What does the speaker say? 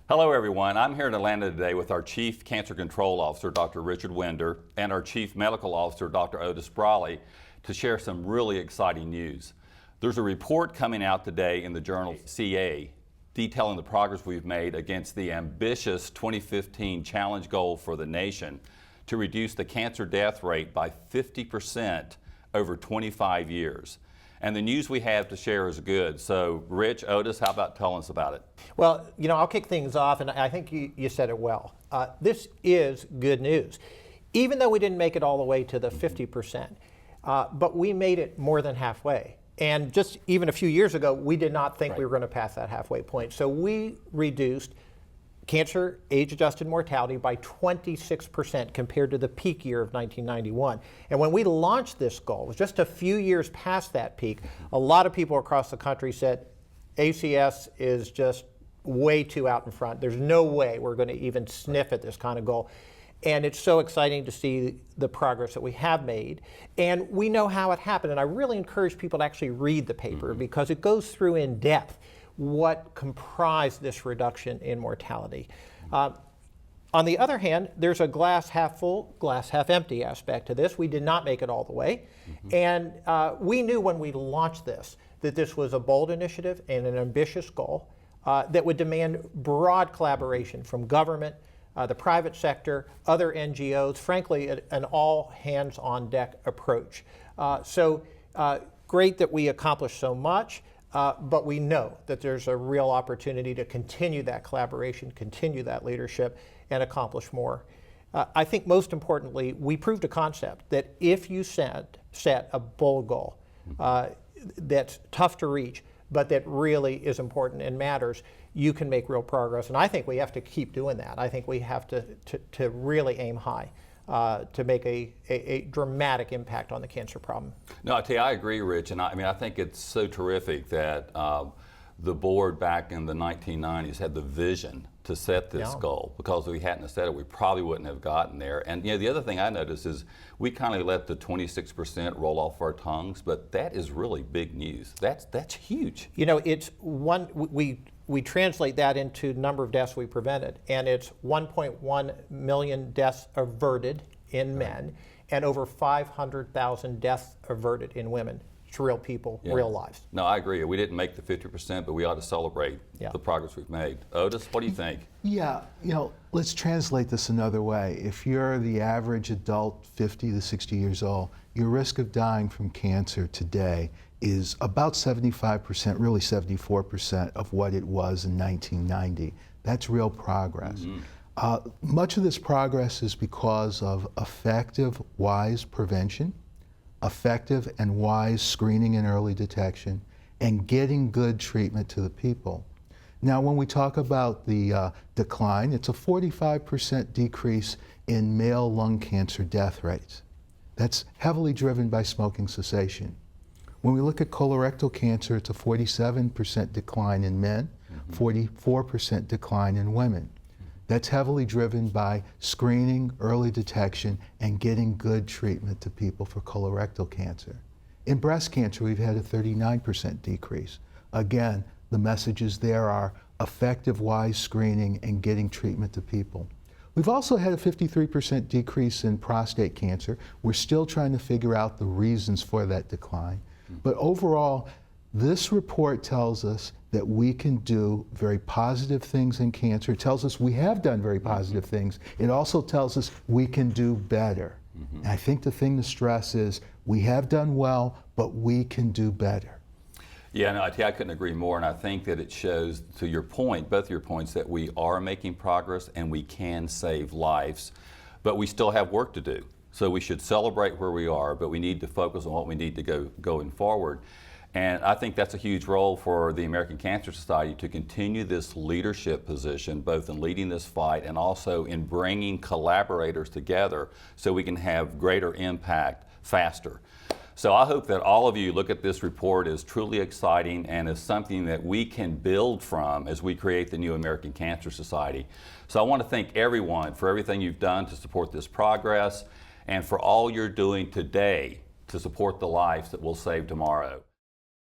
Hello everyone, I'm here in Atlanta today with our Chief Cancer Control Officer, Dr. Richard Winder, and our Chief Medical Officer, Dr. Otis Brawley, to share some really exciting news. There's a report coming out today in the journal CA detailing the progress we've made against the ambitious 2015 challenge goal for the nation to reduce the cancer death rate by 50% over 25 years. And the news we have to share is good. So, Rich, Otis, how about telling us about it? Well, I'll kick things off, and I think you said it well. This is good news. Even though we didn't make it all the way to the 50%, but we made it more than halfway. And just even a few years ago, we did not think we were going to pass that halfway point. So we reduced cancer age-adjusted mortality by 26% compared to the peak year of 1991. And when we launched this goal, it was just a few years past that peak, a lot of people across the country said, ACS is just way too out in front. There's no way we're going to even sniff at this kind of goal. And it's so exciting to see the progress that we have made. And we know how it happened. And I really encourage people to actually read the paper because it goes through in depth what comprised this reduction in mortality. On the other hand, there's a glass half full, glass half empty aspect to this. We did not make it all the way. And we knew when we launched this that this was a bold initiative and an ambitious goal that would demand broad collaboration from government, the private sector, other NGOs, frankly, an all hands on deck approach. So great that we accomplished so much. But we know that there's a real opportunity to continue that collaboration, continue that leadership, and accomplish more. I think most importantly, we proved a concept that if you set a bold goal that's tough to reach, but that really is important and matters, you can make real progress. And I think we have to keep doing that. I think we have to really aim high. To make a dramatic impact on the cancer problem. No, I tell you, I agree, Rich, and I think it's so terrific that the board back in the 1990s had the vision to set this goal, because if we hadn't have set it, we probably wouldn't have gotten there. And the other thing I noticed is we kind of let the 26% roll off our tongues, but that is really big news. That's huge. It's one, we translate that into number of deaths we prevented, and it's 1.1 million deaths averted in men and over 500,000 deaths averted in women. It's real people, real lives. No, I agree. We didn't make the 50%, but we ought to celebrate the progress we've made. Otis, what do you think? Yeah, let's translate this another way. If you're the average adult 50 to 60 years old, your risk of dying from cancer today is about 75%, really 74% of what it was in 1990. That's real progress. Much of this progress is because of effective, wise prevention, effective and wise screening and early detection, and getting good treatment to the people. Now, when we talk about the decline, it's a 45% decrease in male lung cancer death rates. That's heavily driven by smoking cessation. When we look at colorectal cancer, it's a 47% decline in men, 44% decline in women. That's heavily driven by screening, early detection, and getting good treatment to people for colorectal cancer. In breast cancer, we've had a 39% decrease. Again, the messages there are effective, wise screening and getting treatment to people. We've also had a 53% decrease in prostate cancer. We're still trying to figure out the reasons for that decline. But overall, this report tells us that we can do very positive things in cancer. It tells us we have done very positive things. It also tells us we can do better. And I think the thing to stress is we have done well, but we can do better. Yeah, no, I couldn't agree more, and I think that it shows, to your point, both your points, that we are making progress and we can save lives, but we still have work to do. So we should celebrate where we are, but we need to focus on what we need to go going forward. And I think that's a huge role for the American Cancer Society to continue this leadership position, both in leading this fight and also in bringing collaborators together so we can have greater impact faster. So I hope that all of you look at this report as truly exciting and as something that we can build from as we create the new American Cancer Society. So I want to thank everyone for everything you've done to support this progress and for all you're doing today to support the lives that we'll save tomorrow.